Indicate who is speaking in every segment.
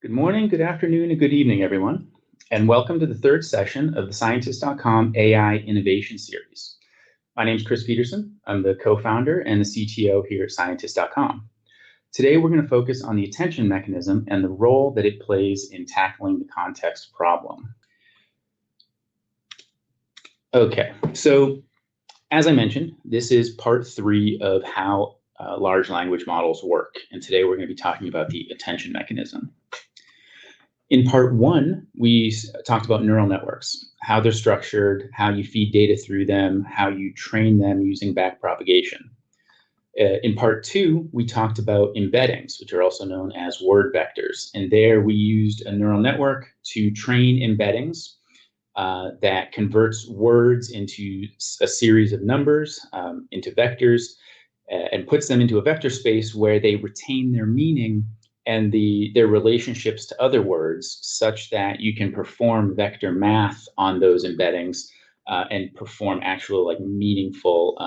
Speaker 1: Good morning, good afternoon, and good evening, everyone, and welcome to the third session of the Scientist.com AI Innovation Series. My name is Chris Peterson. I'm the co-founder and the CTO here at Scientist.com. Today, we're going to focus on the attention mechanism and the role that it plays in tackling the context problem. Okay, so as I mentioned, this is part 3 of how large language models work, and today we're going to be talking about the attention mechanism. In part 1, we talked about neural networks, how they're structured, how you feed data through them, how you train them using backpropagation. In part 2, we talked about embeddings, which are also known as word vectors. And there we used a neural network to train embeddings that converts words into a series of numbers, into vectors, and puts them into a vector space where they retain their meaning and their relationships to other words, such that you can perform vector math on those embeddings and perform actual meaningful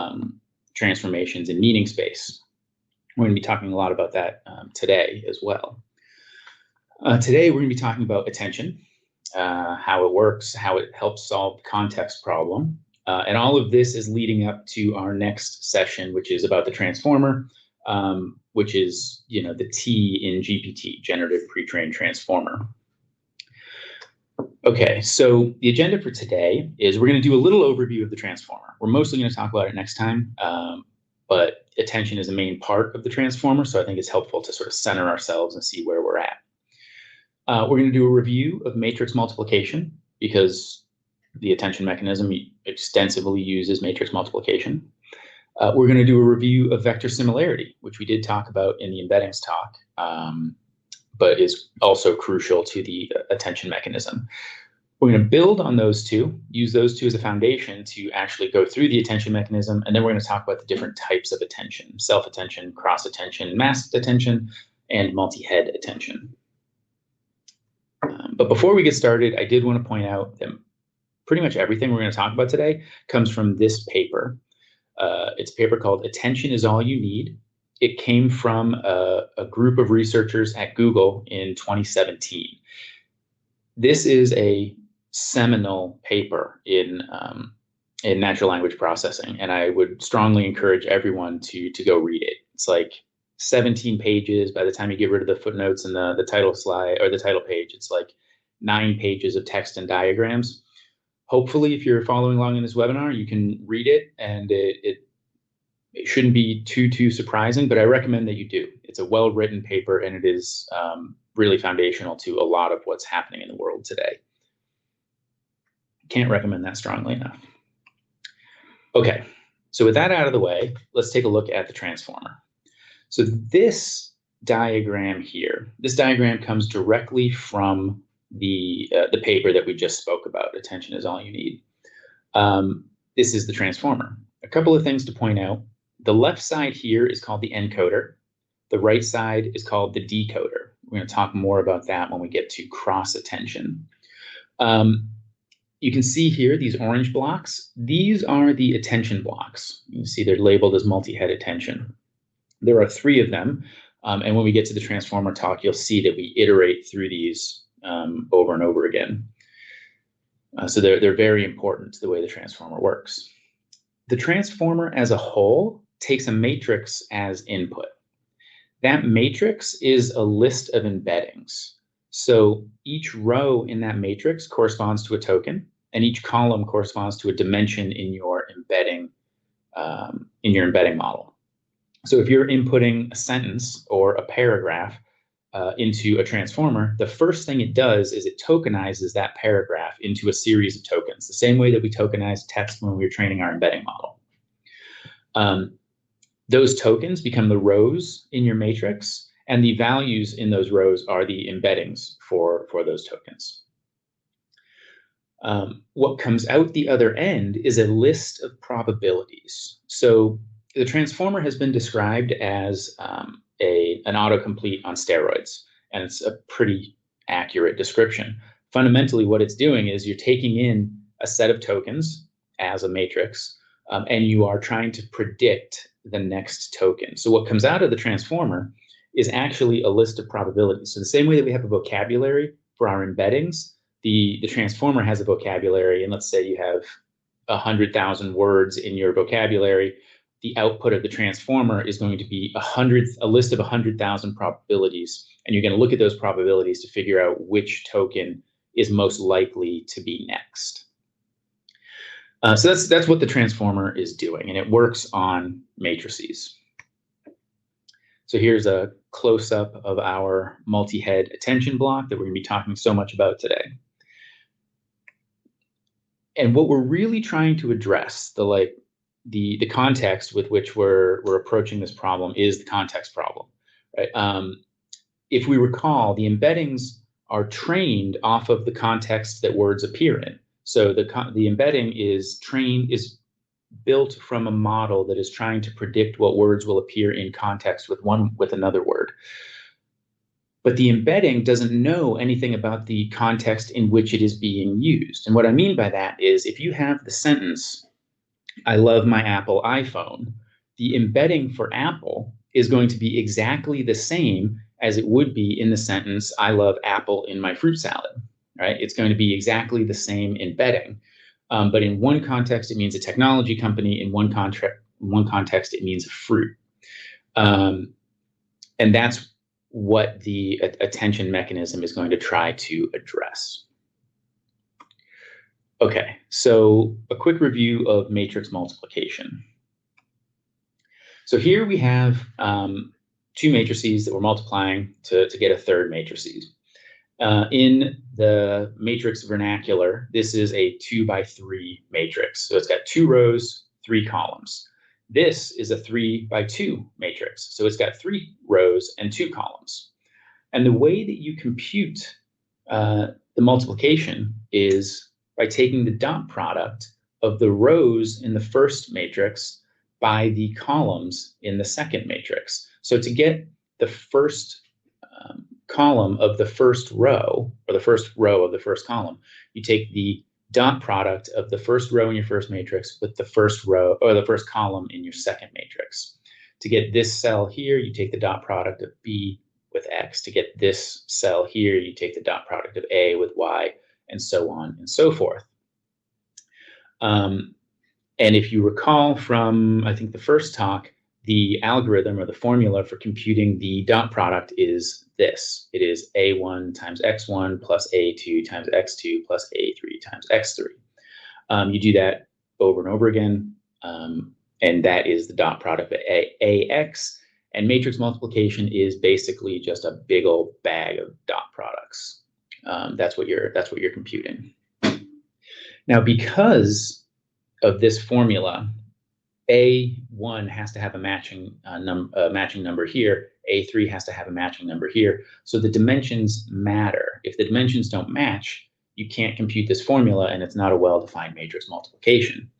Speaker 1: transformations in meaning space. We're going to be talking a lot about that today as well. Today we're going to be talking about attention, how it works, how it helps solve the context problem. And all of this is leading up to our next session, which is about the transformer, which is, the T in GPT, generative pre-trained transformer. Okay, so the agenda for today is we're going to do a little overview of the transformer. We're mostly going to talk about it next time, but attention is a main part of the transformer, so I think it's helpful to sort of center ourselves and see where we're at. We're going to do a review of matrix multiplication, because the attention mechanism extensively uses matrix multiplication. We're going to do a review of vector similarity, which we did talk about in the embeddings talk, but is also crucial to the attention mechanism. We're going to build on those two, use those two as a foundation to actually go through the attention mechanism, and then we're going to talk about the different types of attention: self-attention, cross-attention, masked attention, and multi-head attention. But before we get started, I did want to point out that pretty much everything we're going to talk about today comes from this paper. It's a paper called "Attention is All You Need." It came from a group of researchers at Google in 2017. This is a seminal paper in natural language processing, and I would strongly encourage everyone to go read it. It's like 17 pages. By the time you get rid of the footnotes and the title slide or the title page, it's like 9 pages of text and diagrams. Hopefully, if you're following along in this webinar, you can read it, and it shouldn't be too surprising, but I recommend that you do. It's a well-written paper, and it is really foundational to a lot of what's happening in the world today. Can't recommend that strongly enough. Okay, so with that out of the way, let's take a look at the transformer. So this diagram here, this diagram comes directly from the paper that we just spoke about. Attention is all you need. This is the transformer. A couple of things to point out. The left side here is called the encoder. The right side is called the decoder. We're going to talk more about that when we get to cross attention. You can see here these orange blocks. These are the attention blocks. You can see they're labeled as multi-head attention. There are 3 of them. And when we get to the transformer talk, you'll see that we iterate through these over and over again. So they're very important to the way the transformer works. The transformer as a whole takes a matrix as input. That matrix is a list of embeddings. So each row in that matrix corresponds to a token, and each column corresponds to a dimension in your embedding model. So if you're inputting a sentence or a paragraph into a transformer, the first thing it does is it tokenizes that paragraph into a series of tokens, the same way that we tokenize text when we were training our embedding model. Those tokens become the rows in your matrix, and the values in those rows are the embeddings for those tokens. What comes out the other end is a list of probabilities. So the transformer has been described as an autocomplete on steroids, and it's a pretty accurate description. Fundamentally, what it's doing is you're taking in a set of tokens as a matrix, and you are trying to predict the next token. So what comes out of the transformer is actually a list of probabilities. So the same way that we have a vocabulary for our embeddings, the transformer has a vocabulary, and let's say you have 100,000 words in your vocabulary. The output of the transformer is going to be a list of 100,000 probabilities, and you're going to look at those probabilities to figure out which token is most likely to be next. So that's what the transformer is doing, and it works on matrices. So here's a close-up of our multi-head attention block that we're going to be talking so much about today. And what we're really trying to address, the context with which we're approaching this problem, is the context problem, right? If we recall, the embeddings are trained off of the context that words appear in. So the embedding is built from a model that is trying to predict what words will appear in context with another word. But the embedding doesn't know anything about the context in which it is being used. And what I mean by that is, if you have the sentence, "I love my Apple iPhone," the embedding for Apple is going to be exactly the same as it would be in the sentence, "I love apple in my fruit salad," right? It's going to be exactly the same embedding. But in one context, it means a technology company. In one context, it means a fruit. And that's what the attention mechanism is going to try to address. Okay, so a quick review of matrix multiplication. So here we have two matrices that we're multiplying to get a third matrices. In the matrix vernacular, this is a 2x3 matrix. So it's got 2 rows, 3 columns. This is a 3x2 matrix. So it's got 3 rows and 2 columns. And the way that you compute the multiplication is by taking the dot product of the rows in the first matrix by the columns in the second matrix. So to get the first column of the first row, or the first row of the first column, you take the dot product of the first row in your first matrix with the first row or the first column in your second matrix. To get this cell here, you take the dot product of B with X. To get this cell here, you take the dot product of A with Y, and so on and so forth. And if you recall from, I think, the first talk, the algorithm or the formula for computing the dot product is this. It is A1 times X1 plus A2 times X2 plus A3 times X3. You do that over and over again, and that is the dot product of AX. And matrix multiplication is basically just a big old bag of dot products. That's what you're computing. Now, because of this formula, A1 has to have a matching number here. A3 has to have a matching number here. So the dimensions matter. If the dimensions don't match, you can't compute this formula, and it's not a well-defined matrix multiplication.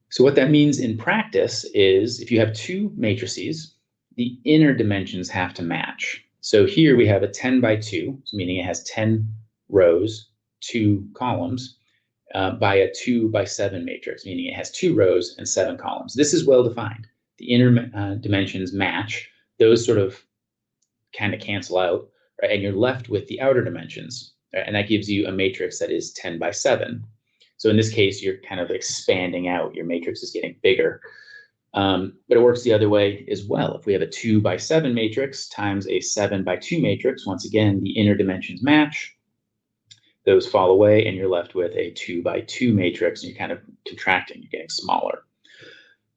Speaker 1: So what that means in practice is, if you have 2 matrices, the inner dimensions have to match. So here we have a 10x2, meaning it has 10 rows, 2 columns, by a 2x7 matrix, meaning it has 2 rows and 7 columns. This is well defined. The inner dimensions match. Those sort of kind of cancel out, right? And you're left with the outer dimensions, right? And that gives you a matrix that is 10x7. So in this case, you're kind of expanding out. Your matrix is getting bigger. But it works the other way as well. If we have a 2x7 matrix times a 7x2 matrix, once again, the inner dimensions match. Those fall away, and you're left with a 2x2 matrix, and you're kind of contracting, you're getting smaller.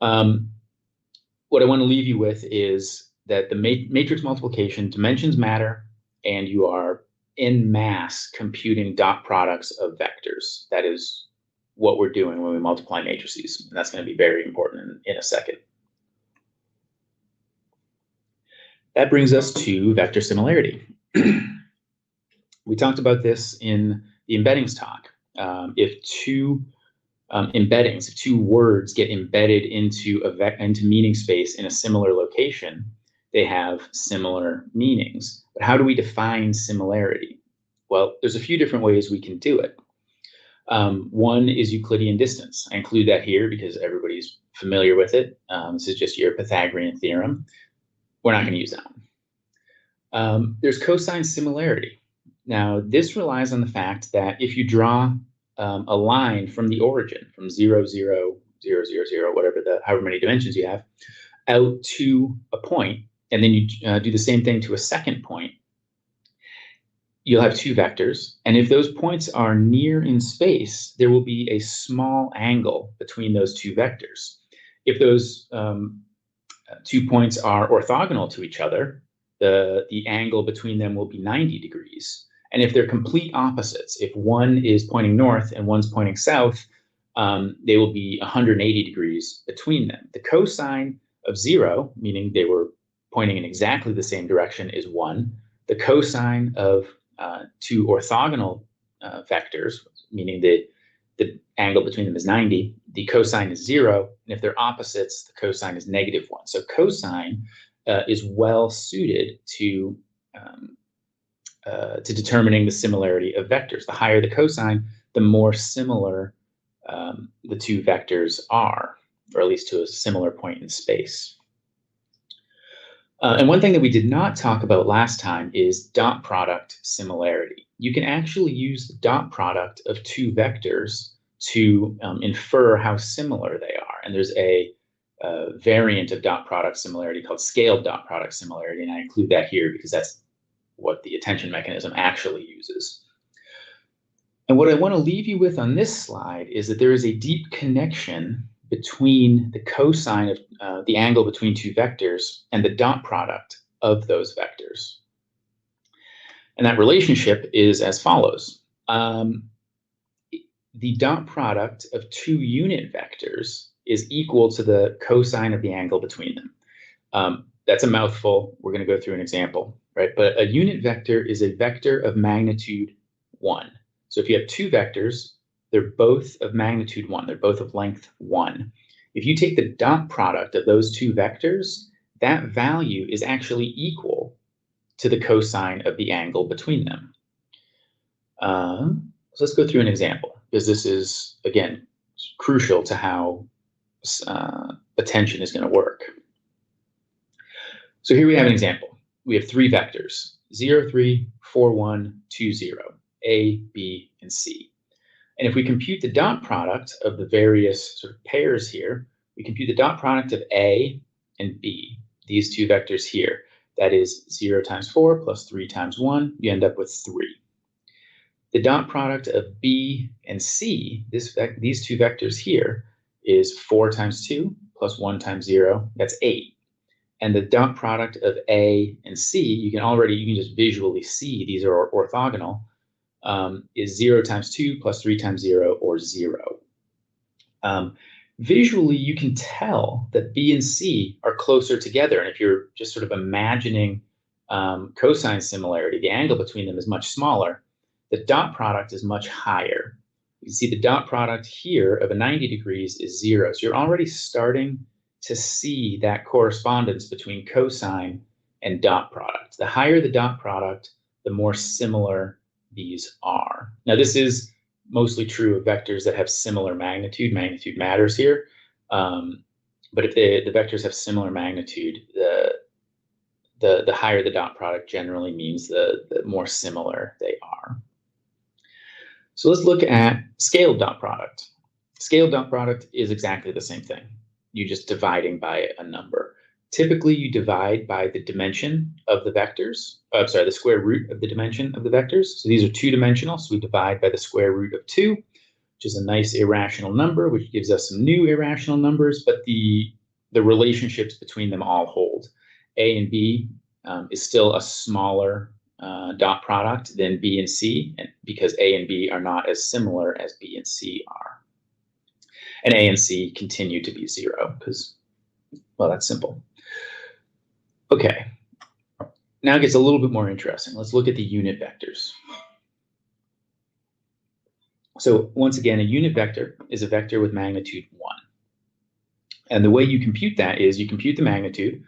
Speaker 1: What I want to leave you with is that the matrix multiplication, dimensions matter, and you are en masse computing dot products of vectors. That is what we're doing when we multiply matrices, and that's going to be very important in a second. That brings us to vector similarity. We talked about this in the embeddings talk. If 2 embeddings, if 2 words get embedded into meaning space in a similar location, they have similar meanings. But how do we define similarity? Well, there's a few different ways we can do it. One is Euclidean distance. I include that here because everybody's familiar with it. This is just your Pythagorean theorem. We're not going to use that one. There's cosine similarity. Now, this relies on the fact that if you draw a line from the origin, from 0, 0, 0, 0, 0, whatever however many dimensions you have, out to a point, and then you do the same thing to a second point, you'll have two vectors. And if those points are near in space, there will be a small angle between those two vectors. If those 2 points are orthogonal to each other, the angle between them will be 90 degrees. And if they're complete opposites, if one is pointing north and one's pointing south, they will be 180 degrees between them. The cosine of 0, meaning they were pointing in exactly the same direction, is 1. The cosine of two orthogonal vectors, meaning the angle between them is 90, the cosine is 0, and if they're opposites, the cosine is -1. So cosine is well suited to determining the similarity of vectors. The higher the cosine, the more similar the two vectors are, or at least to a similar point in space. And one thing that we did not talk about last time is dot product similarity. You can actually use the dot product of two vectors to infer how similar they are. And there's a variant of dot product similarity called scaled dot product similarity, and I include that here because that's what the attention mechanism actually uses. And what I want to leave you with on this slide is that there is a deep connection between the cosine of the angle between two vectors and the dot product of those vectors. And that relationship is as follows. The dot product of two unit vectors is equal to the cosine of the angle between them. That's a mouthful. We're going to go through an example, right? But a unit vector is a vector of magnitude 1. So if you have two vectors, they're both of magnitude 1. They're both of length 1. If you take the dot product of those two vectors, that value is actually equal to the cosine of the angle between them. So let's go through an example, because this is, again, crucial to how attention is going to work. So here we have an example. We have three vectors, 0, 3, 4, 1, 2, 0, A, B, and C. And if we compute the dot product of the various sort of pairs here, we compute the dot product of A and B, these two vectors here. That is 0 times 4 plus 3 times 1. You end up with 3. The dot product of B and C, these two vectors here, is 4 times 2 plus 1 times 0. That's 8. And the dot product of A and C, you can just visually see these are orthogonal, is 0 times 2 plus 3 times 0, or 0. Visually, you can tell that B and C are closer together. And if you're just sort of imagining cosine similarity, the angle between them is much smaller. The dot product is much higher. You can see the dot product here of a 90 degrees is 0. So you're already starting to see that correspondence between cosine and dot product. The higher the dot product, the more similar these are. Now, this is mostly true of vectors that have similar magnitude. Magnitude matters here. But if the vectors have similar magnitude, the higher the dot product generally means the more similar they are. So let's look at scaled dot product. Scaled dot product is exactly the same thing. You're just dividing by a number. Typically, you divide by the dimension of the vectors. The square root of the dimension of the vectors. So these are two-dimensional, so we divide by the square root of 2, which is a nice irrational number, which gives us some new irrational numbers, but the relationships between them all hold. A and B is still a smaller dot product than B and C, because A and B are not as similar as B and C are. And A and C continue to be 0, because, well, that's simple. Okay, now it gets a little bit more interesting. Let's look at the unit vectors. So once again, a unit vector is a vector with magnitude 1. And the way you compute that is you compute the magnitude.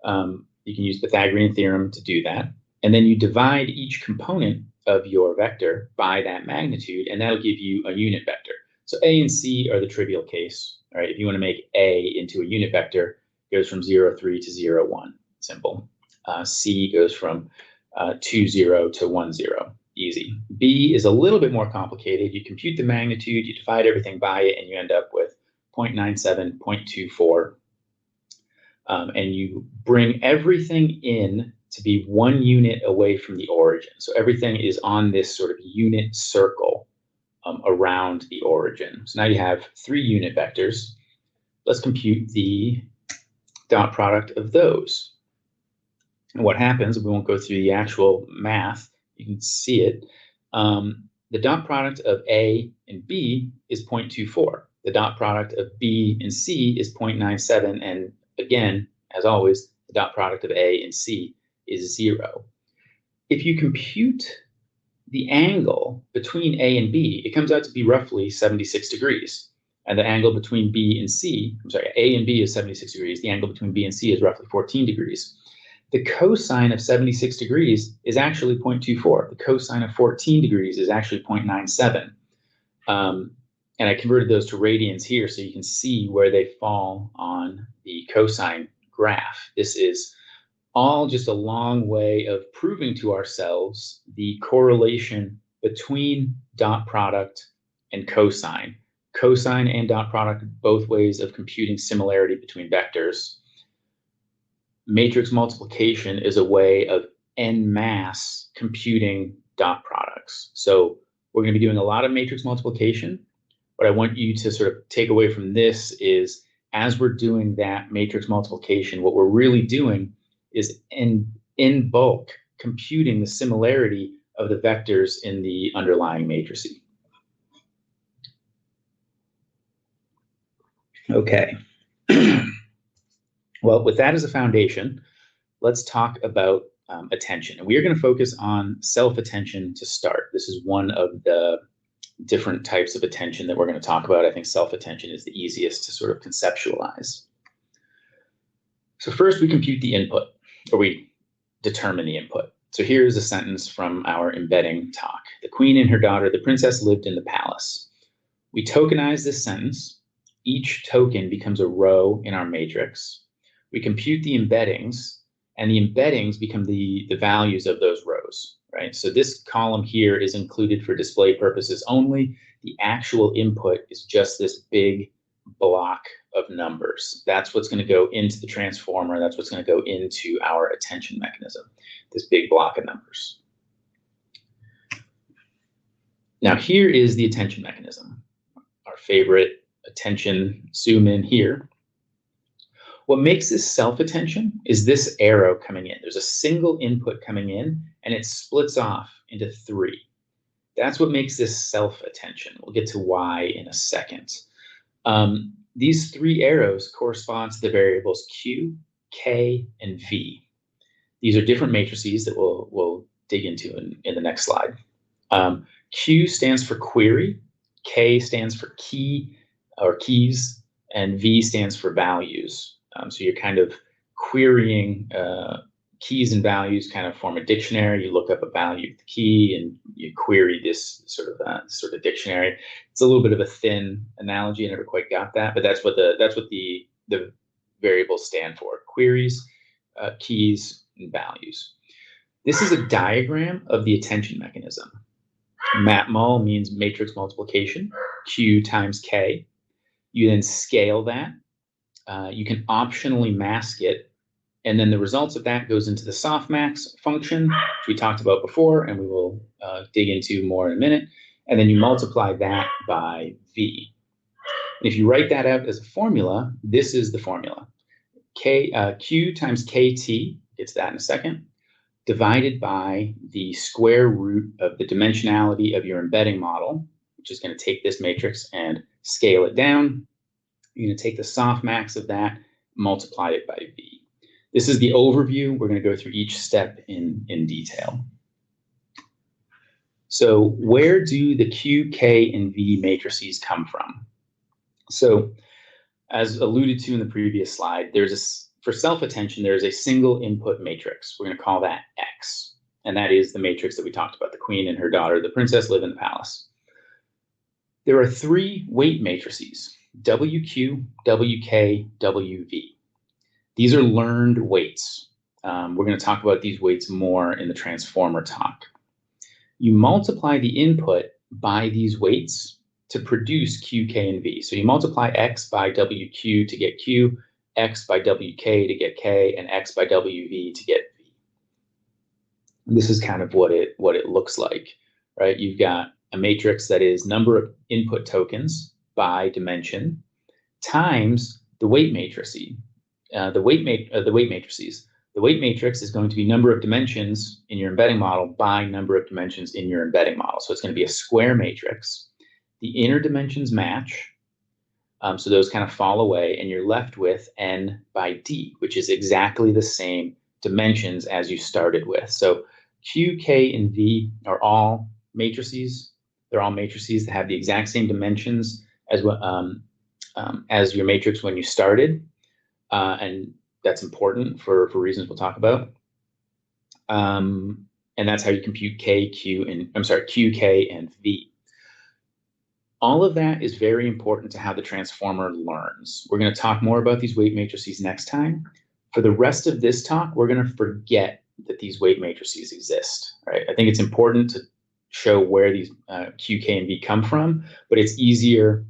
Speaker 1: You can use Pythagorean theorem to do that. And then you divide each component of your vector by that magnitude, and that'll give you a unit vector. So A and C are the trivial case. All right, if you want to make A into a unit vector, it goes from 0, 3 to 0, 1. Simple. C goes from 2, 0 to 1, 0. Easy. B is a little bit more complicated. You compute the magnitude, you divide everything by it, and you end up with 0.97, 0.24. And you bring everything in to be 1 unit away from the origin. So everything is on this sort of unit circle around the origin. So now you have 3 unit vectors. Let's compute the dot product of those. And what happens, we won't go through the actual math, you can see it. The dot product of A and B is 0.24. The dot product of B and C is 0.97. And again, as always, the dot product of A and C is 0. If you compute the angle between A and B, it comes out to be roughly 76 degrees. And the angle between B and C, I'm sorry, A and B is 76 degrees. The angle between B and C is roughly 14 degrees. The cosine of 76 degrees is actually 0.24. The cosine of 14 degrees is actually 0.97. And I converted those to radians here so you can see where they fall on the cosine graph. This is all just a long way of proving to ourselves the correlation between dot product and cosine. Cosine and dot product, both ways of computing similarity between vectors. Matrix multiplication is a way of en masse computing dot products. So we're going to be doing a lot of matrix multiplication. What I want you to sort of take away from this is, as we're doing that matrix multiplication, what we're really doing is in bulk computing the similarity of the vectors in the underlying matrices. Okay. Well, with that as a foundation, let's talk about attention. And we are going to focus on self-attention to start. This is one of the different types of attention that we're going to talk about. I think self-attention is the easiest to sort of conceptualize. So first we compute the input, or we determine the input. So here's a sentence from our embedding talk. The queen and her daughter, the princess, lived in the palace. We tokenize this sentence. Each token becomes a row in our matrix. We compute the embeddings, and the embeddings become the values of those rows, right? So this column here is included for display purposes only. The actual input is just this big block of numbers. That's what's going to go into the transformer. That's what's going to go into our attention mechanism, this big block of numbers. Now here is the attention mechanism, our favorite attention zoom in here. What makes this self-attention is this arrow coming in. There's a single input coming in, and it splits off into 3. That's what makes this self-attention. We'll get to why in a second. These 3 arrows correspond to the variables Q, K, and V. These are different matrices that we'll dig into in the next slide. Q stands for query, K stands for key or keys, and V stands for values. So you're kind of querying keys and values kind of form a dictionary. You look up a value of the key and you query this sort of dictionary. It's a little bit of a thin analogy. I never quite got that, but that's what the variables stand for: queries, keys, and values. This is a diagram of the attention mechanism. MatMul means matrix multiplication, Q times K. You then scale that. You can optionally mask it, and then the results of that goes into the softmax function, which we talked about before, and we will dig into more in a minute. And then you multiply that by V. And if you write that out as a formula, this is the formula. Q times KT, gets that in a second, divided by the square root of the dimensionality of your embedding model, which is going to take this matrix and scale it down. You're going to take the softmax of that, multiply it by V. This is the overview. We're going to go through each step in detail. So where do the Q, K, and V matrices come from? So as alluded to in the previous slide, for self-attention, there's a single input matrix. We're going to call that X. And that is the matrix that we talked about. The queen and her daughter, the princess, live in the palace. There are 3 weight matrices: WQ, WK, WV. These are learned weights. We're going to talk about these weights more in the transformer talk. You multiply the input by these weights to produce Q, K, and V. So you multiply X by WQ to get Q, X by WK to get K, and X by WV to get V. This is kind of what it looks like, right? You've got a matrix that is number of input tokens by dimension times the weight matrices. The weight matrices. The weight matrix is going to be number of dimensions in your embedding model by number of dimensions in your embedding model. So it's going to be a square matrix. The inner dimensions match, so those kind of fall away, and you're left with n by d, which is exactly the same dimensions as you started with. So Q, K, and V are all matrices. They're all matrices that have the exact same dimensions as your matrix when you started, and that's important for reasons we'll talk about. And that's how you compute K, K, and V. All of that is very important to how the transformer learns. We're going to talk more about these weight matrices next time. For the rest of this talk, we're going to forget that these weight matrices exist, right? I think it's important to show where these Q, K, and V come from, but it's easier,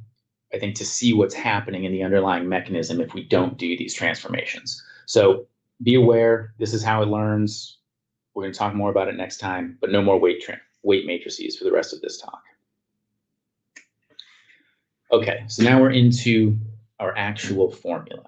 Speaker 1: I think, to see what's happening in the underlying mechanism if we don't do these transformations. So be aware, this is how it learns. We're going to talk more about it next time, but no more weight matrices for the rest of this talk. Okay, so now we're into our actual formula.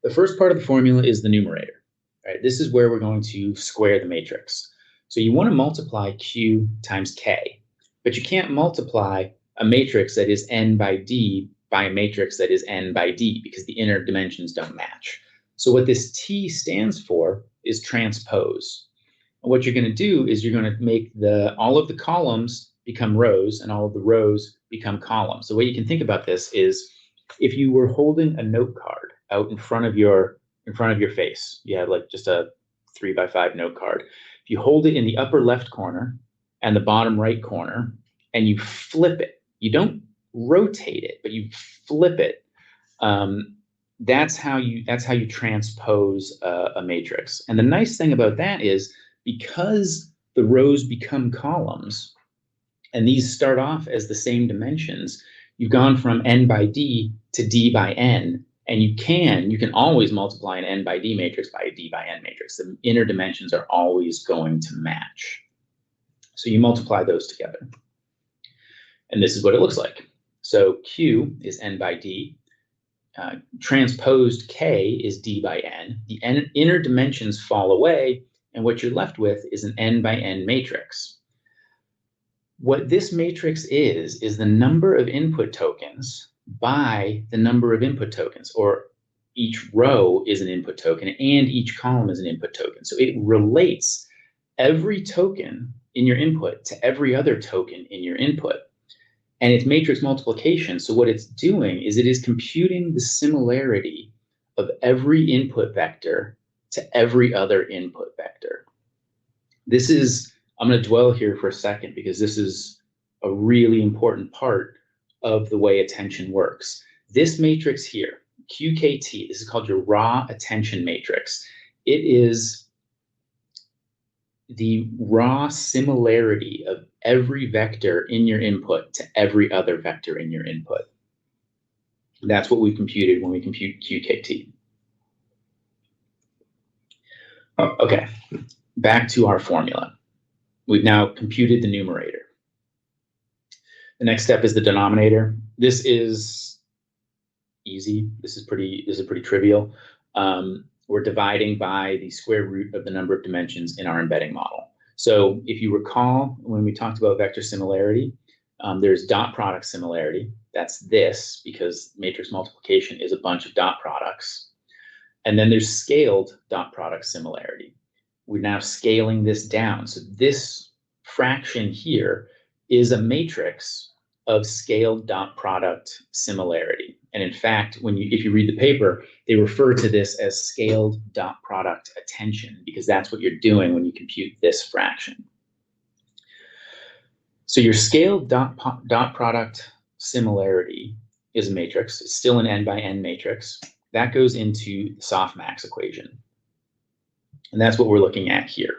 Speaker 1: The first part of the formula is the numerator. Right? This is where we're going to square the matrix. So you want to multiply Q times K, but you can't multiply a matrix that is n by d by a matrix that is n by d because the inner dimensions don't match. So what this T stands for is transpose. And what you're going to do is you're going to make all of the columns become rows and all of the rows become columns. The way you can think about this is if you were holding a note card out in front of your face, you have like just a 3x5 note card. If you hold it in the upper left corner and the bottom right corner and you flip it, you don't rotate it, but you flip it. That's how you transpose a matrix. And the nice thing about that is because the rows become columns and these start off as the same dimensions, you've gone from n by d to d by n, and you can always multiply an n by d matrix by a d by n matrix. The inner dimensions are always going to match. So you multiply those together. And this is what it looks like. So Q is n by d. Transposed K is d by n. The inner dimensions fall away, and what you're left with is an n by n matrix. What this matrix is the number of input tokens by the number of input tokens, or each row is an input token and each column is an input token. So it relates every token in your input to every other token in your input. And it's matrix multiplication. So what it's doing is it is computing the similarity of every input vector to every other input vector. I'm going to dwell here for a second because this is a really important part of the way attention works. This matrix here, QKT, this is called your raw attention matrix. It is the raw similarity of every vector in your input to every other vector in your input. That's what we computed when we compute QKT. Okay, back to our formula. We've now computed the numerator. The next step is the denominator. This is easy. This is pretty trivial. We're dividing by the square root of the number of dimensions in our embedding model. So if you recall, when we talked about vector similarity, there's dot product similarity. That's this, because matrix multiplication is a bunch of dot products. And then there's scaled dot product similarity. We're now scaling this down. So this fraction here is a matrix of scaled dot product similarity. And in fact, if you read the paper, they refer to this as scaled dot product attention, because that's what you're doing when you compute this fraction. So your scaled dot product similarity is a matrix. It's still an n by n matrix. That goes into the softmax equation. And that's what we're looking at here.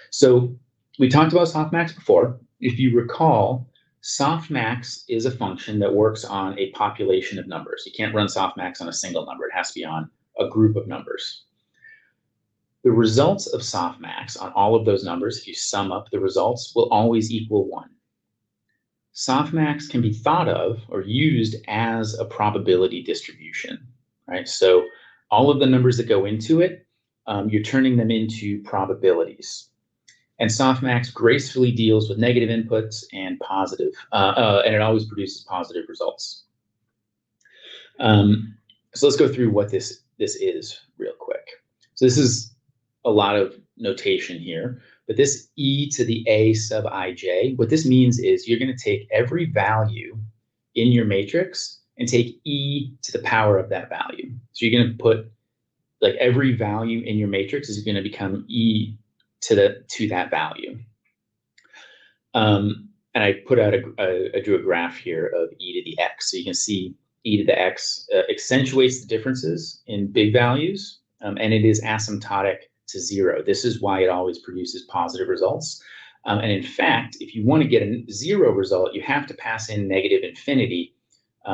Speaker 1: So we talked about softmax before. If you recall, softmax is a function that works on a population of numbers. You can't run softmax on a single number. It has to be on a group of numbers. The results of softmax on all of those numbers, if you sum up the results, will always equal 1. Softmax can be thought of or used as a probability distribution, right? So all of the numbers that go into it, you're turning them into probabilities. And softmax gracefully deals with negative inputs and positive, and it always produces positive results. So let's go through what this is real quick. So this is a lot of notation here, but this e to the a sub ij, what this means is you're going to take every value in your matrix and take e to the power of that value. So you're going to put, like, every value in your matrix is going to become e to that value. And I put out I drew a graph here of e to the x. So you can see e to the x accentuates the differences in big values, and it is asymptotic to 0. This is why it always produces positive results. And in fact, if you want to get a 0 result, you have to pass in negative infinity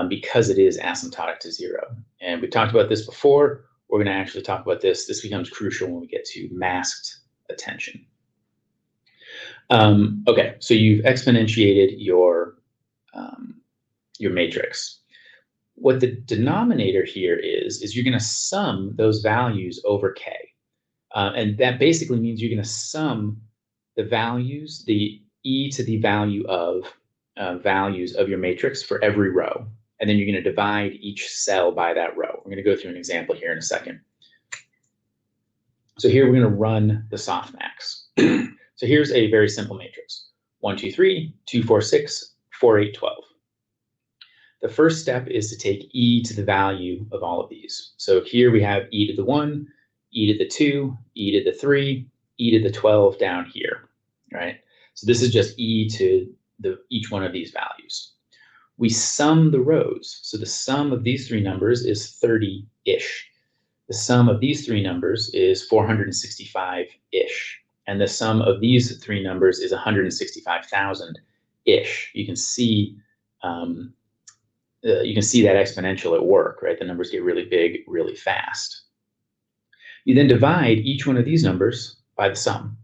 Speaker 1: because it is asymptotic to 0. And we talked about this before. We're going to actually talk about this. This becomes crucial when we get to masked attention. Okay, so you've exponentiated your matrix. What the denominator here is you're going to sum those values over k. And that basically means you're going to sum the values, the e to the value of values of your matrix for every row. And then you're going to divide each cell by that row. We're going to go through an example here in a second. So here we're going to run the softmax. So here's a very simple matrix: 1, 2, 3, 2, 4, 6, 4, 8, 12. The first step is to take e to the value of all of these. So here we have e to the 1, e to the 2, e to the 3, e to the 12 down here, right? So this is just e to each one of these values. We sum the rows. So the sum of these three numbers is 30-ish. The sum of these three numbers is 465-ish. And the sum of these three numbers is 165,000-ish. You can see that exponential at work, right? The numbers get really big really fast. You then divide each one of these numbers by the sum,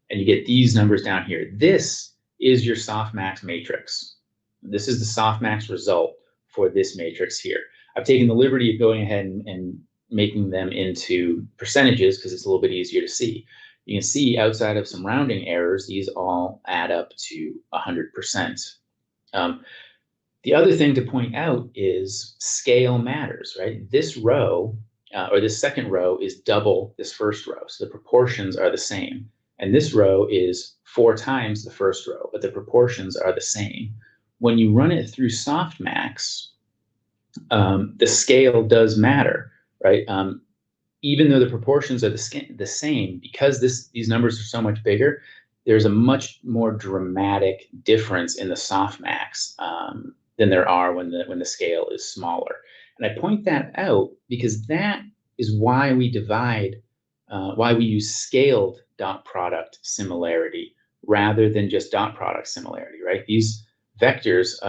Speaker 1: and you get these numbers down here. This is your softmax matrix. This is the softmax result for this matrix here. I've taken the liberty of going ahead and making them into percentages because it's a little bit easier to see. You can see outside of some rounding errors, these all add up to 100%. The other thing to point out is scale matters, right? This row, or this second row, is double this first row. So the proportions are the same. And this row is 4 times the first row, but the proportions are the same. When you run it through softmax, the scale does matter, right? Even though the proportions are the same, because these numbers are so much bigger, there's a much more dramatic difference in the softmax than there are when the scale is smaller. And I point that out because that is why we why we use scaled dot product similarity rather than just dot product similarity, right? These vectors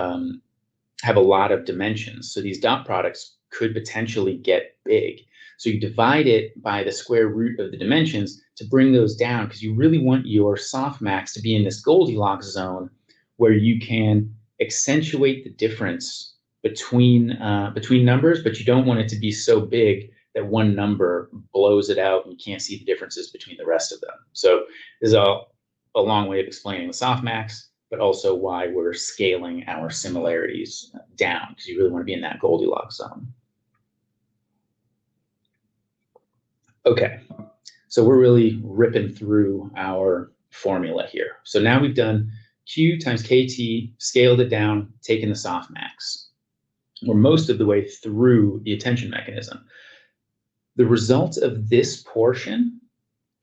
Speaker 1: have a lot of dimensions, so these dot products could potentially get big. So you divide it by the square root of the dimensions to bring those down, because you really want your softmax to be in this Goldilocks zone where you can accentuate the difference between numbers, but you don't want it to be so big that one number blows it out and you can't see the differences between the rest of them. So this is a long way of explaining the softmax, but also why we're scaling our similarities down, because you really want to be in that Goldilocks zone. Okay, so we're really ripping through our formula here. So now we've done Q times KT, scaled it down, taken the softmax. We're most of the way through the attention mechanism. The result of this portion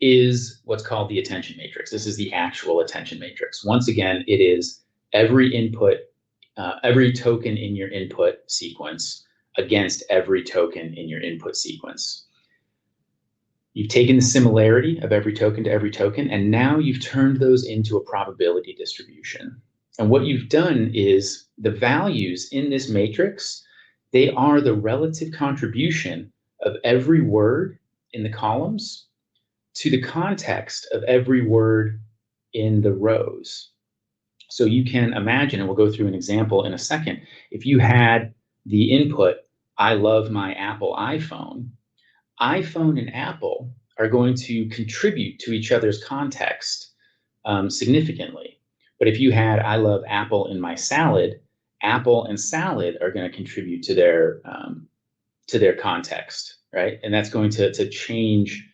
Speaker 1: is what's called the attention matrix. This is the actual attention matrix. Once again, it is every input, every token in your input sequence against every token in your input sequence. You've taken the similarity of every token to every token, and now you've turned those into a probability distribution. And what you've done is the values in this matrix, they are the relative contribution of every word in the columns to the context of every word in the rows. So you can imagine, and we'll go through an example in a second, if you had the input, I love my Apple iPhone, iPhone and Apple are going to contribute to each other's context significantly. But if you had I love Apple in my salad, Apple and salad are going to contribute to their context, right? And that's going to change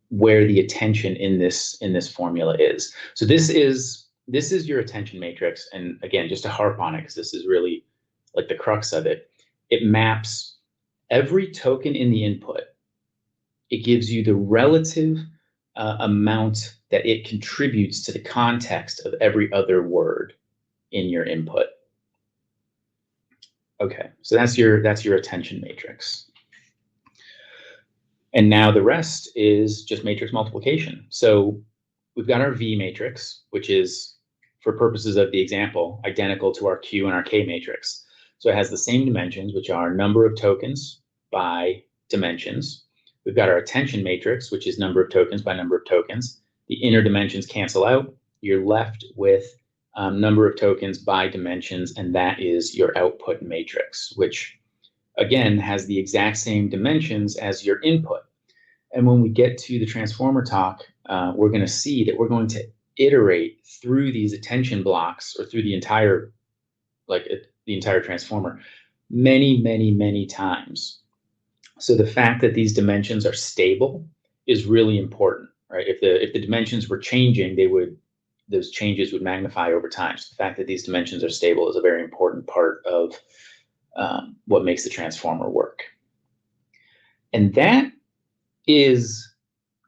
Speaker 1: where the attention in this formula is. So this is your attention matrix. And again, just to harp on it, because this is really like the crux of it, it maps every token in the input. It gives you the relative amount that it contributes to the context of every other word in your input. Okay, so that's your attention matrix. And now the rest is just matrix multiplication. So we've got our V matrix, which is, for purposes of the example, identical to our Q and our K matrix. So it has the same dimensions, which are number of tokens by dimensions. We've got our attention matrix, which is number of tokens by number of tokens. The inner dimensions cancel out. You're left with number of tokens by dimensions, and that is your output matrix, which again has the exact same dimensions as your input. And when we get to the transformer talk, we're going to see that we're going to iterate through these attention blocks, or through the entire transformer, many times. So the fact that these dimensions are stable is really important, right? If the dimensions were changing, those changes would magnify over time. So the fact that these dimensions are stable is a very important part of what makes the transformer work. And that is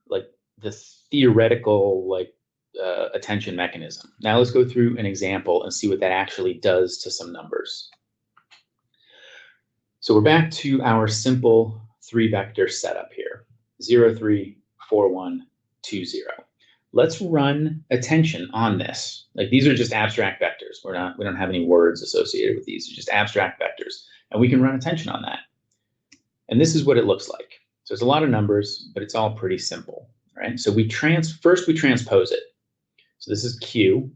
Speaker 1: like the theoretical attention mechanism. Now let's go through an example and see what that actually does to some numbers. So we're back to our simple 3-vector setup here, 0, 3, 4, 1, 2, 0. Let's run attention on this. Like, these are just abstract vectors. We don't have any words associated with these. They're just abstract vectors, and we can run attention on that. And this is what it looks like. So it's a lot of numbers, but it's all pretty simple, right? So first we transpose it. So this is Q.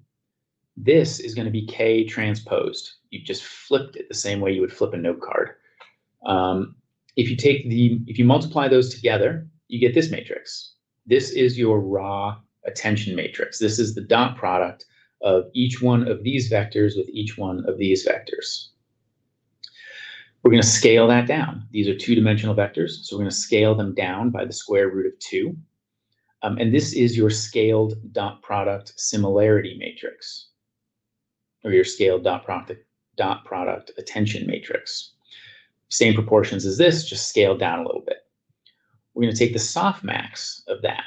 Speaker 1: This is going to be K transposed. You just flipped it the same way you would flip a note card. If you multiply those together, you get this matrix. This is your raw attention matrix. This is the dot product of each one of these vectors with each one of these vectors. We're going to scale that down. These are 2-dimensional vectors, so we're going to scale them down by the square root of 2. And this is your scaled dot product similarity matrix, or your scaled dot product attention matrix. Same proportions as this, just scaled down a little bit. We're going to take the softmax of that.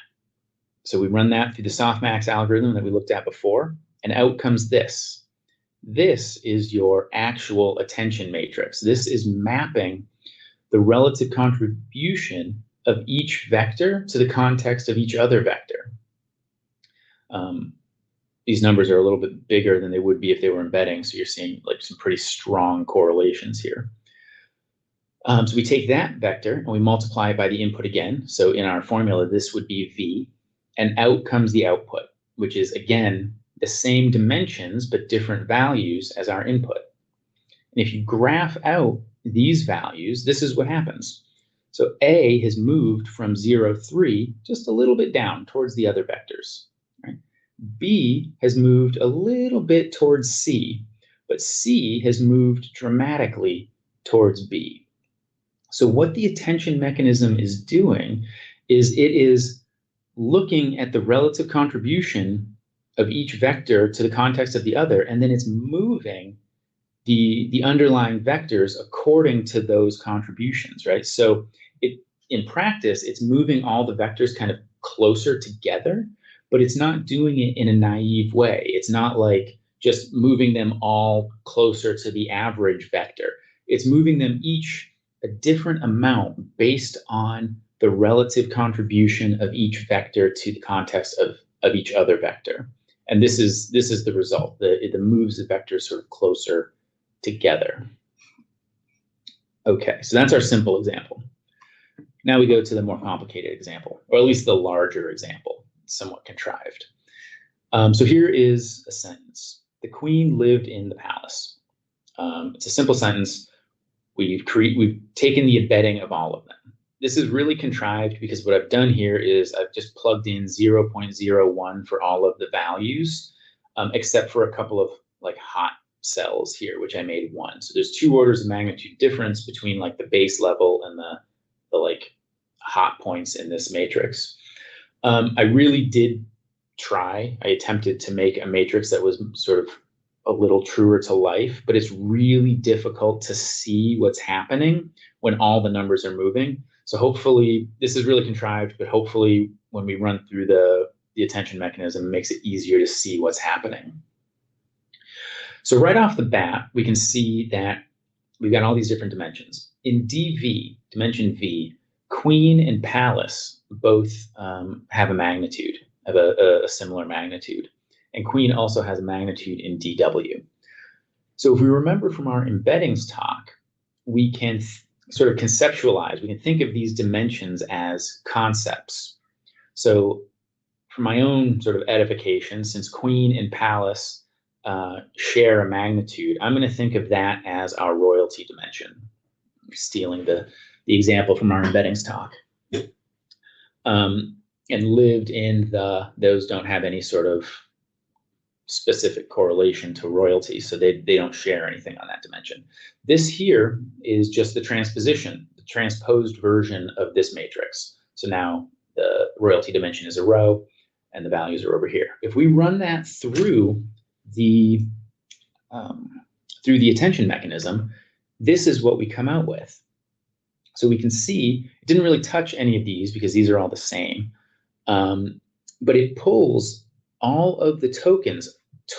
Speaker 1: So we run that through the softmax algorithm that we looked at before, and out comes this. This is your actual attention matrix. This is mapping the relative contribution of each vector to the context of each other vector. These numbers are a little bit bigger than they would be if they were embedding, so you're seeing like some pretty strong correlations here. So we take that vector and we multiply it by the input again. So in our formula, this would be V, and out comes the output, which is, again, the same dimensions but different values as our input. And if you graph out these values, this is what happens. So A has moved from 0, 3 just a little bit down towards the other vectors, right? B has moved a little bit towards C, but C has moved dramatically towards B. So what the attention mechanism is doing is it is looking at the relative contribution of each vector to the context of the other, and then it's moving the underlying vectors according to those contributions, right? So in practice, it's moving all the vectors kind of closer together, but it's not doing it in a naive way. It's not like just moving them all closer to the average vector. It's moving them each a different amount based on the relative contribution of each vector to the context of each other vector. And this is the result. It moves the vectors sort of closer together. Okay, so that's our simple example. Now we go to the more complicated example, or at least the larger example, somewhat contrived. So here is a sentence. The queen lived in the palace. It's a simple sentence. We've taken the embedding of all of them. This is really contrived because what I've done here is I've just plugged in 0.01 for all of the values, except for a couple of like hot cells here, which I made 1. So there's 2 orders of magnitude difference between like the base level and the like hot points in this matrix. I really did try. I attempted to make a matrix that was sort of a little truer to life, but it's really difficult to see what's happening when all the numbers are moving. So hopefully this is really contrived, but hopefully when we run through the attention mechanism, it makes it easier to see what's happening. So right off the bat, we can see that we've got all these different dimensions. In DV, dimension V, queen and palace both have a magnitude, have a similar magnitude. And queen also has a magnitude in DW. So if we remember from our embeddings talk, we can sort of conceptualize, we can think of these dimensions as concepts. So for my own sort of edification, since queen and palace share a magnitude, I'm going to think of that as our royalty dimension, stealing the example from our embeddings talk. And lived in those don't have any sort of specific correlation to royalty, so they don't share anything on that dimension. This here is just the transposition, the transposed version of this matrix. So now the royalty dimension is a row, and the values are over here. If we run that through the attention mechanism, this is what we come out with. So we can see it didn't really touch any of these because these are all the same, but it pulls all of the tokens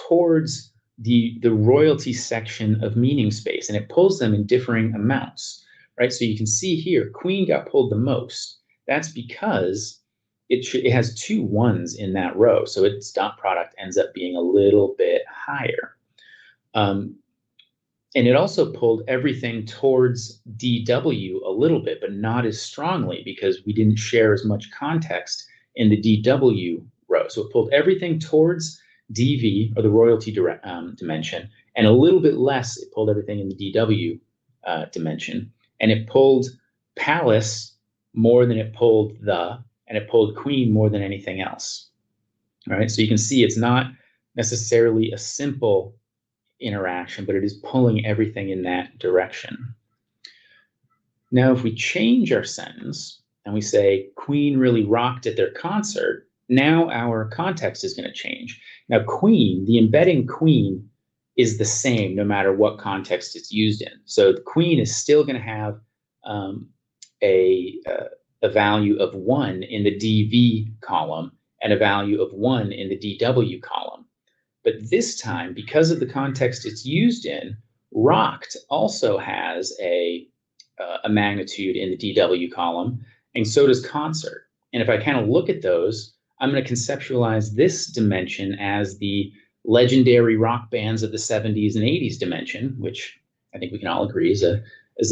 Speaker 1: towards the royalty section of meaning space, and it pulls them in differing amounts, right? So you can see here, queen got pulled the most. That's because it has 2 1s in that row, so its dot product ends up being a little bit higher. And it also pulled everything towards DW a little bit, but not as strongly because we didn't share as much context in the DW row. So it pulled everything towards DV, or the royalty dimension, and a little bit less, it pulled everything in the DW dimension. And it pulled palace more than it pulled and it pulled queen more than anything else. All right, so you can see it's not necessarily a simple interaction, but it is pulling everything in that direction. Now, if we change our sentence and we say queen really rocked at their concert, now our context is going to change. Now, queen, the embedding queen is the same no matter what context it's used in. So the queen is still going to have a value of 1 in the DV column and a value of 1 in the DW column. But this time, because of the context it's used in, rocked also has a magnitude in the DW column, and so does concert. And if I kind of look at those, I'm going to conceptualize this dimension as the legendary rock bands of the 70s and 80s dimension, which I think we can all agree is an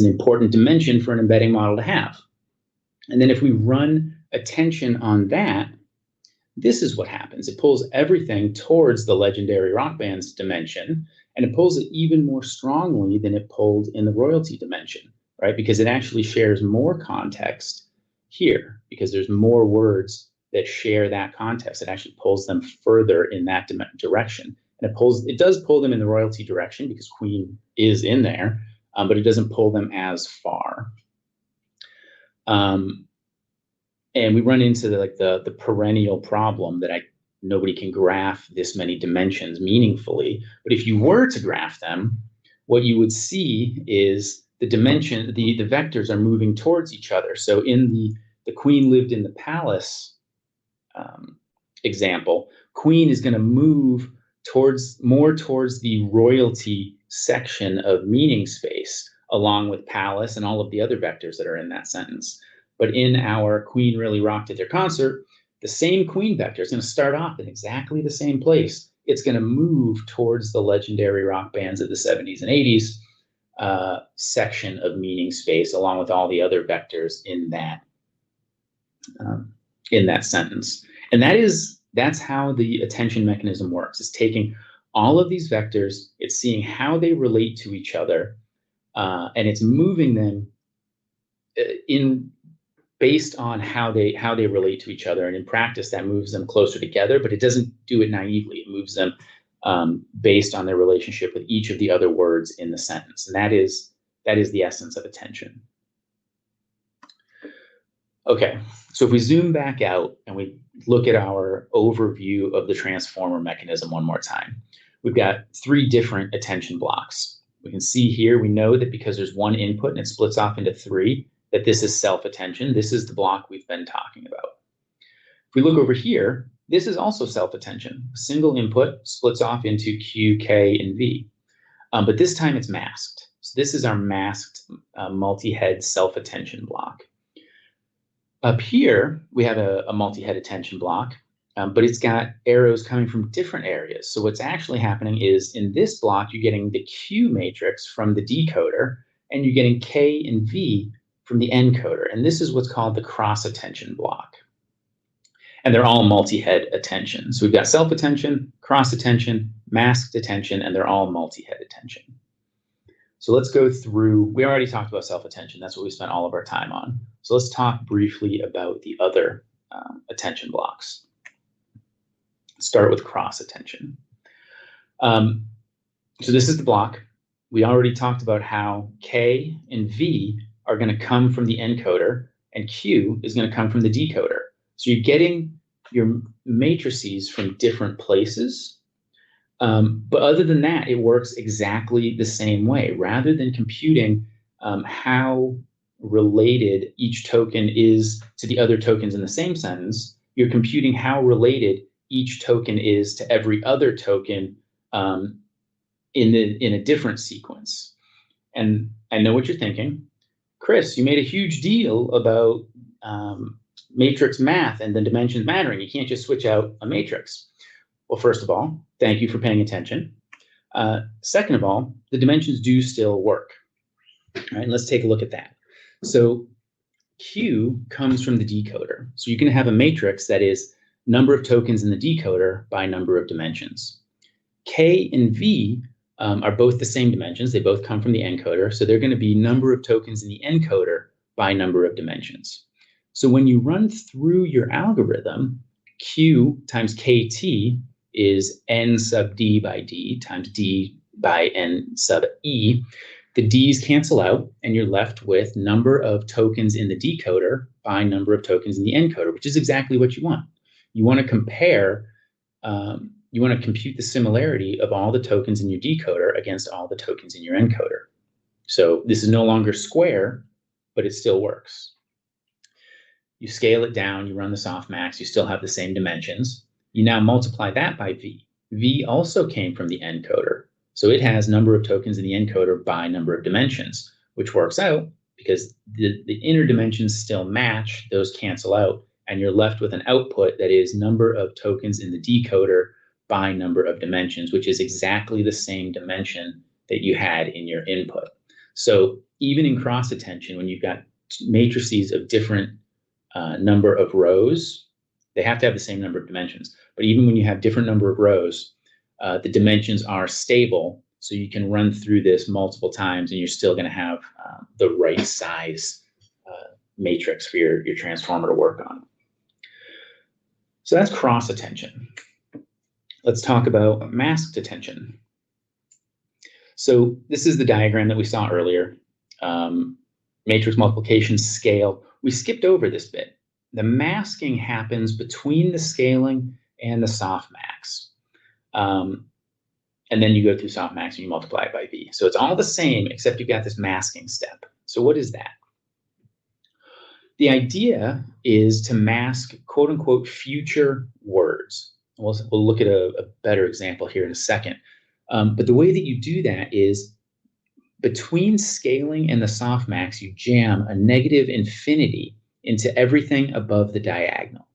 Speaker 1: important dimension for an embedding model to have. And then if we run attention on that, this is what happens. It pulls everything towards the legendary rock bands dimension, and it pulls it even more strongly than it pulled in the royalty dimension, right? Because it actually shares more context here, because there's more words that share that context. It actually pulls them further in that direction. And it does pull them in the royalty direction because queen is in there, but it doesn't pull them as far. And we run into the perennial problem that nobody can graph this many dimensions meaningfully. But if you were to graph them, what you would see is the dimension, the vectors are moving towards each other. So in the queen lived in the palace example, queen is going to move more towards the royalty section of meaning space, along with palace and all of the other vectors that are in that sentence. But in our Queen really rocked at their concert, the same Queen vector is going to start off in exactly the same place. It's going to move towards the legendary rock bands of the 70s and 80s section of meaning space, along with all the other vectors in that sentence. And that's how the attention mechanism works. It's taking all of these vectors, it's seeing how they relate to each other, and it's moving them based on how they relate to each other. And in practice, that moves them closer together, but it doesn't do it naively. It moves them based on their relationship with each of the other words in the sentence. And that is the essence of attention. Okay, so if we zoom back out and we look at our overview of the transformer mechanism one more time, we've got 3 different attention blocks. We can see here, we know that because there's one input and it splits off into 3, that this is self-attention. This is the block we've been talking about. If we look over here, this is also self-attention. A single input splits off into Q, K, and V. But this time it's masked. So this is our masked multi-head self-attention block. Up here, we have a multi-head attention block, but it's got arrows coming from different areas. So what's actually happening is in this block, you're getting the Q matrix from the decoder, and you're getting K and V from the encoder. And this is what's called the cross-attention block. And they're all multi-head attention. So we've got self-attention, cross-attention, masked attention, and they're all multi-head attention. So let's go through, we already talked about self-attention. That's what we spent all of our time on. So let's talk briefly about the other attention blocks. Start with cross-attention. So this is the block. We already talked about how K and V are going to come from the encoder, and Q is going to come from the decoder. So you're getting your matrices from different places. But other than that, it works exactly the same way. Rather than computing how related each token is to the other tokens in the same sentence, you're computing how related each token is to every other token in a different sequence. And I know what you're thinking. Chris, you made a huge deal about matrix math and the dimensions mattering. You can't just switch out a matrix. Well, first of all, thank you for paying attention. Second of all, the dimensions do still work. All right, let's take a look at that. So Q comes from the decoder. So you can have a matrix that is number of tokens in the decoder by number of dimensions. K and V are both the same dimensions. They both come from the encoder. So they're going to be number of tokens in the encoder by number of dimensions. So when you run through your algorithm, Q times KT is N sub D by D times D by N sub E. The D's cancel out, and you're left with number of tokens in the decoder by number of tokens in the encoder, which is exactly what you want. You want to compare, you want to compute the similarity of all the tokens in your decoder against all the tokens in your encoder. So this is no longer square, but it still works. You scale it down, you run the softmax, you still have the same dimensions. You now multiply that by V. V also came from the encoder. So it has number of tokens in the encoder by number of dimensions, which works out because the inner dimensions still match, those cancel out, and you're left with an output that is number of tokens in the decoder by number of dimensions, which is exactly the same dimension that you had in your input. So even in cross attention, when you've got matrices of different number of rows, they have to have the same number of dimensions. But even when you have different number of rows, the dimensions are stable, so you can run through this multiple times and you're still going to have the right size matrix for your transformer to work on. So that's cross attention. Let's talk about masked attention. So this is the diagram that we saw earlier. Matrix multiplication scale. We skipped over this bit. The masking happens between the scaling and the softmax. And then you go through softmax and you multiply it by V. So it's all the same, except you've got this masking step. So what is that? The idea is to mask quote unquote future words. We'll look at a better example here in a second. But the way that you do that is between scaling and the softmax, you jam a negative infinity into everything above the diagonal.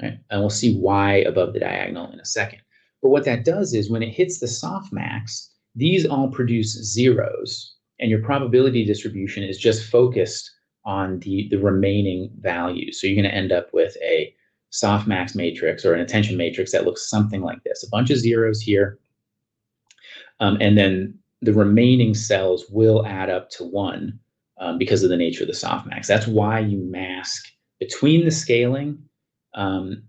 Speaker 1: Right? And we'll see why above the diagonal in a second. But what that does is when it hits the softmax, these all produce zeros, and your probability distribution is just focused on the remaining values. So you're going to end up with a softmax matrix or an attention matrix that looks something like this: a bunch of zeros here, and then the remaining cells will add up to 1 because of the nature of the softmax. That's why you mask between the scaling and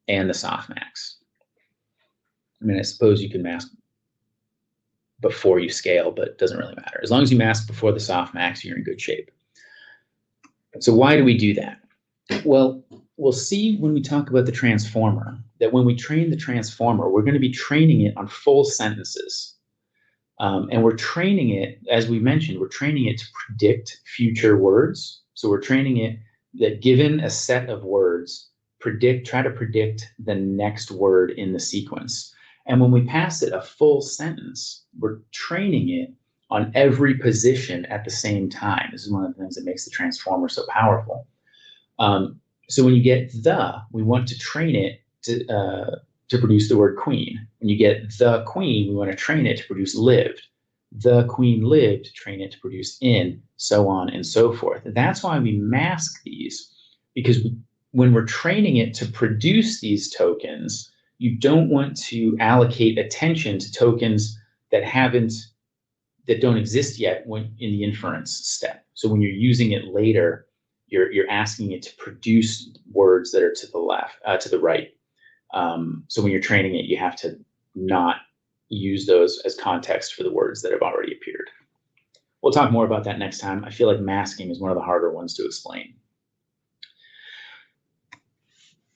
Speaker 1: the softmax. I mean, I suppose you can mask before you scale, but it doesn't really matter. As long as you mask before the softmax, you're in good shape. So why do we do that? Well, we'll see when we talk about the transformer that when we train the transformer, we're going to be training it on full sentences. And we're training it, as we mentioned, we're training it to predict future words. So we're training it that given a set of words, try to predict the next word in the sequence. And when we pass it a full sentence, we're training it on every position at the same time. This is one of the things that makes the transformer so powerful. So when you get we want to train it to produce the word queen. When you get the queen, we want to train it to produce lived. The queen lived, train it to produce in, so on and so forth. That's why we mask these, because when we're training it to produce these tokens, you don't want to allocate attention to tokens that don't exist yet in the inference step. So when you're using it later, you're asking it to produce words that are to the left, to the right. So when you're training it, you have to not use those as context for the words that have already appeared. We'll talk more about that next time. I feel like masking is one of the harder ones to explain.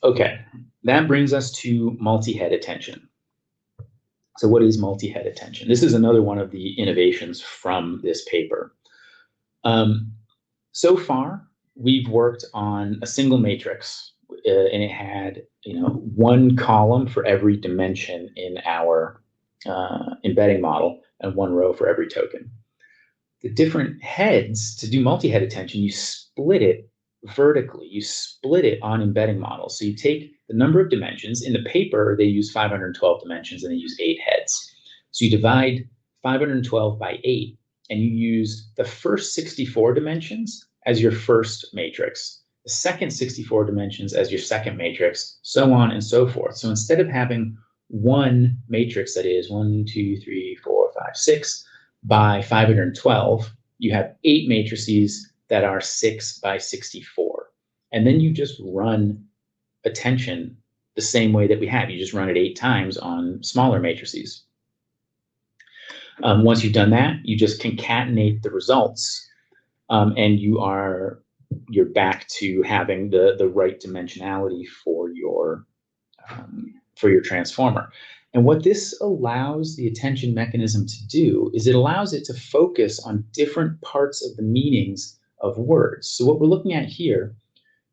Speaker 1: Okay, that brings us to multi-head attention. So what is multi-head attention? This is another one of the innovations from this paper. So far, we've worked on a single matrix, and it had one column for every dimension in our embedding model and one row for every token. The different heads, to do multi-head attention, you split it vertically. You split it on embedding models. So you take the number of dimensions. In the paper, they use 512 dimensions and they use 8 heads. So you divide 512 by 8, and you use the first 64 dimensions as your first matrix, the second 64 dimensions as your second matrix, so on and so forth. So instead of having one matrix that is 1, 2, 3, 4, 5, 6 by 512, you have 8 matrices that are 6 by 64. And then you just run attention the same way that we have. You just run it 8 times on smaller matrices. Once you've done that, you just concatenate the results, and you're back to having the right dimensionality for your transformer. And what this allows the attention mechanism to do is it allows it to focus on different parts of the meanings of words. So what we're looking at here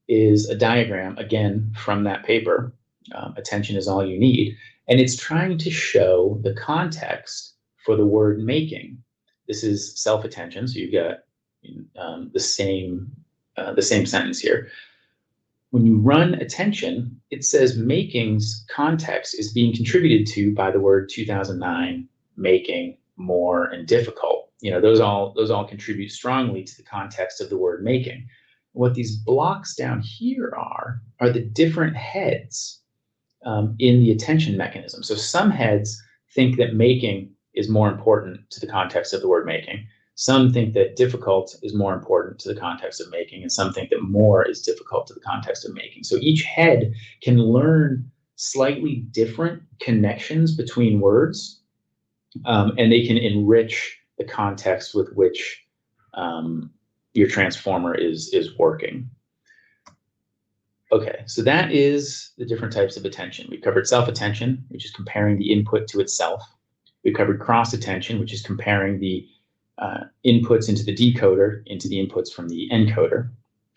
Speaker 1: is a diagram, again, from that paper, Attention is All You Need, and it's trying to show the context for the word making. This is self-attention, so you've got the same sentence here. When you run attention, it says making's context is being contributed to by the word 2009, making, more, and difficult. Those all contribute strongly to the context of the word making. What these blocks down here are the different heads in the attention mechanism. So some heads think that making is more important to the context of the word making. Some think that difficult is more important to the context of making, and some think that more is difficult to the context of making. So each head can learn slightly different connections between words, and they can enrich the context with which your transformer is working. Okay, so that is the different types of attention. We covered self-attention, which is comparing the input to itself. We covered cross-attention, which is comparing the inputs into the decoder into the inputs from the encoder.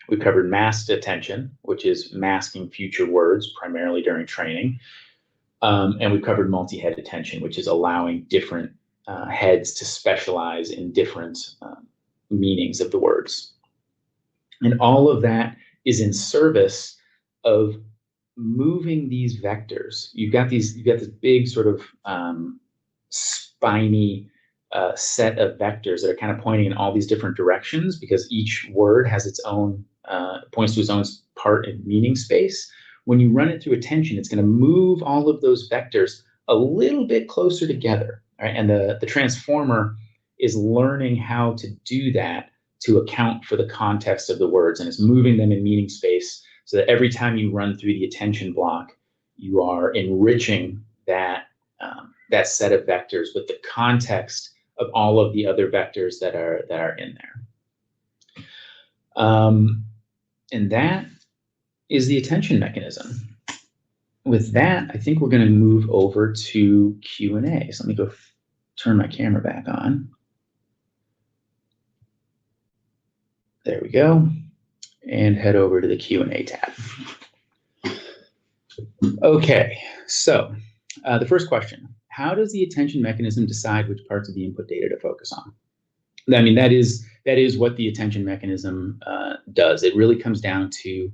Speaker 1: We covered masked attention, which is masking future words, primarily during training. And we covered multi-head attention, which is allowing different heads to specialize in different meanings of the words. And all of that is in service of moving these vectors. You've got this big sort of spiny set of vectors that are kind of pointing in all these different directions, because each word has its own points to its own part in meaning space. When you run it through attention, it's going to move all of those vectors a little bit closer together, right? And the transformer is learning how to do that to account for the context of the words, and it's moving them in meaning space so that every time you run through the attention block, you are enriching that that set of vectors with the context of all of the other vectors that are in there. And that is the attention mechanism. With that, I think we're going to move over to Q&A. So let me go turn my camera back on. There we go. And head over to the Q&A tab. Okay, so the first question: how does the attention mechanism decide which parts of the input data to focus on? I mean, that is what the attention mechanism does. It really comes down to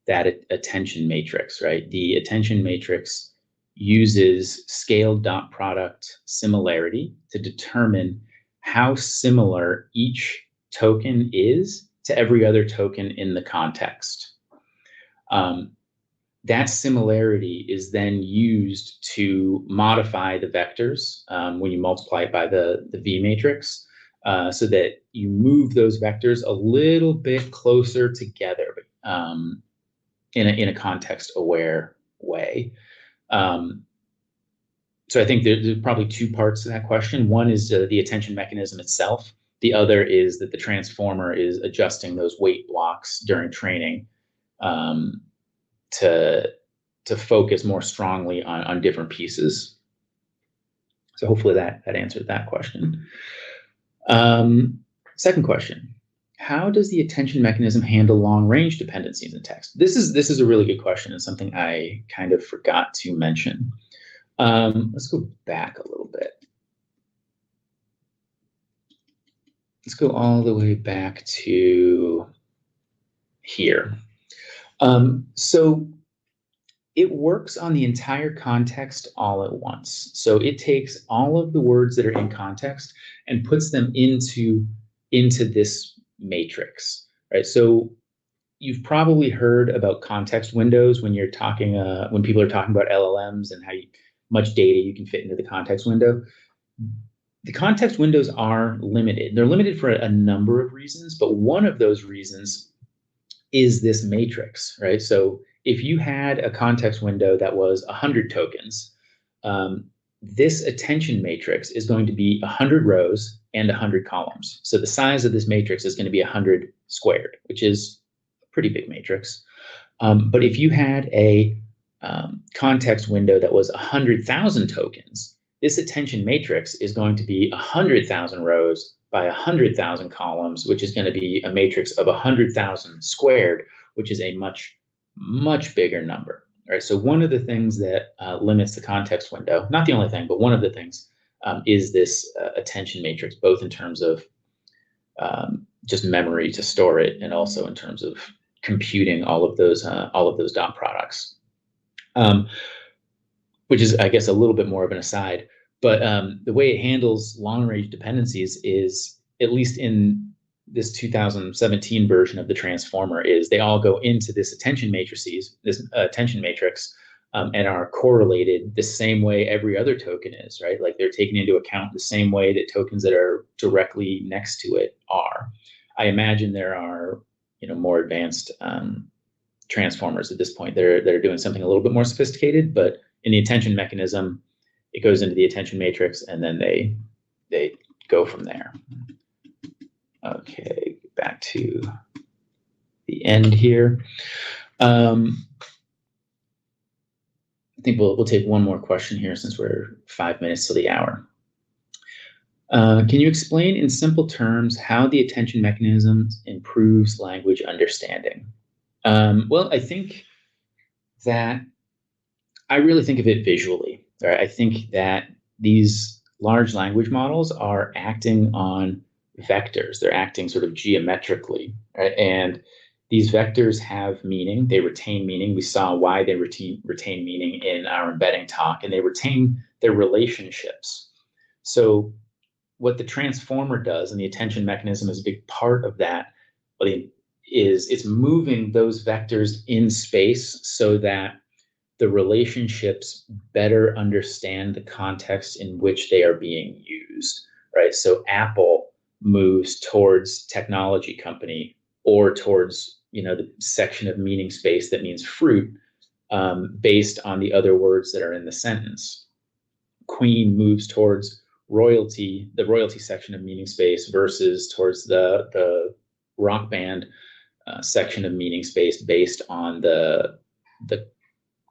Speaker 1: that attention matrix, right? The attention matrix uses scaled dot product similarity to determine how similar each token is to every other token in the context. That similarity is then used to modify the vectors when you multiply it by the V matrix, so that you move those vectors a little bit closer together in a context-aware way. So I think there's probably two parts to that question. One is the attention mechanism itself. The other is that the transformer is adjusting those weight blocks during training to focus more strongly on different pieces. So hopefully that answered that question. Second question: how does the attention mechanism handle long-range dependencies in text? This is a really good question, and something I kind of forgot to mention. Let's go back a little bit. Let's go all the way back to here. So it works on the entire context all at once. So it takes all of the words that are in context and puts them into this matrix, right? So you've probably heard about context windows when you're talking, when people are talking about LLMs and how much data you can fit into the context window. The context windows are limited. They're limited for a number of reasons, but one of those reasons is this matrix, right? So if you had a context window that was 100 tokens, this attention matrix is going to be 100 rows and 100 columns. So the size of this matrix is going to be 100 squared, which is a pretty big matrix. But if you had a context window that was 100,000 tokens, this attention matrix is going to be 100,000 rows by 100,000 columns, which is going to be a matrix of 100,000 squared, which is a much bigger number. Right. So one of the things that limits the context window, not the only thing, but one of the things is this attention matrix, both in terms of just memory to store it, and also in terms of computing all of those dot products, which is, I guess, a little bit more of an aside. But the way it handles long-range dependencies is, at least in this 2017 version of the transformer, is they all go into this attention matrices, this attention matrix, and are correlated the same way every other token is, right? Like they're taken into account the same way that tokens that are directly next to it are. I imagine there are, more advanced transformers at this point that are doing something a little bit more sophisticated, but in the attention mechanism, it goes into the attention matrix, and then they go from there. Okay, back to the end here. I think we'll take one more question here, since we're 5 minutes to the hour. Can you explain in simple terms how the attention mechanism improves language understanding? Well, I think that I really think of it visually. Right? I think that these large language models are acting on vectors. They're acting sort of geometrically, right? And These vectors have meaning. They retain meaning. We saw why they retain meaning in our embedding talk, and they retain their relationships. So what the transformer does, and the attention mechanism is a big part of that, is it's moving those vectors in space so that the relationships better understand the context in which they are being used, right? So Apple moves towards technology company, or towards, the section of meaning space that means fruit, based on the other words that are in the sentence. Queen moves towards royalty, the royalty section of meaning space, versus towards the rock band section of meaning space, based on the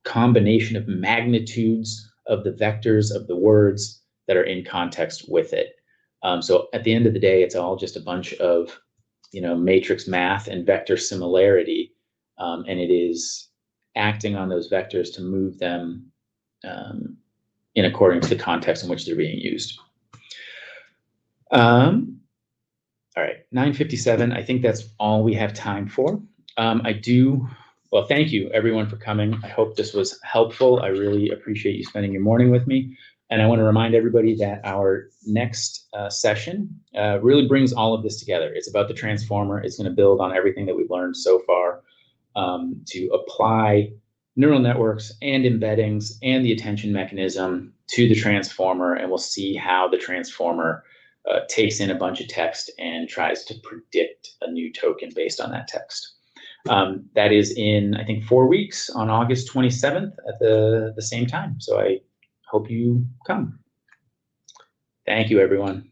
Speaker 1: combination of magnitudes of the vectors of the words that are in context with it. So at the end of the day, it's all just a bunch of, matrix math and vector similarity, and it is acting on those vectors to move them in accordance to the context in which they're being used. All right, 9:57. I think that's all we have time for. Well, thank you everyone for coming. I hope this was helpful. I really appreciate you spending your morning with me. And I want to remind everybody that our next session really brings all of this together. It's about the transformer. It's going to build on everything that we've learned so far to apply neural networks and embeddings and the attention mechanism to the transformer. And we'll see how the transformer takes in a bunch of text and tries to predict a new token based on that text. That is in, I think, 4 weeks on August 27th at the same time. So I hope you come. Thank you, everyone.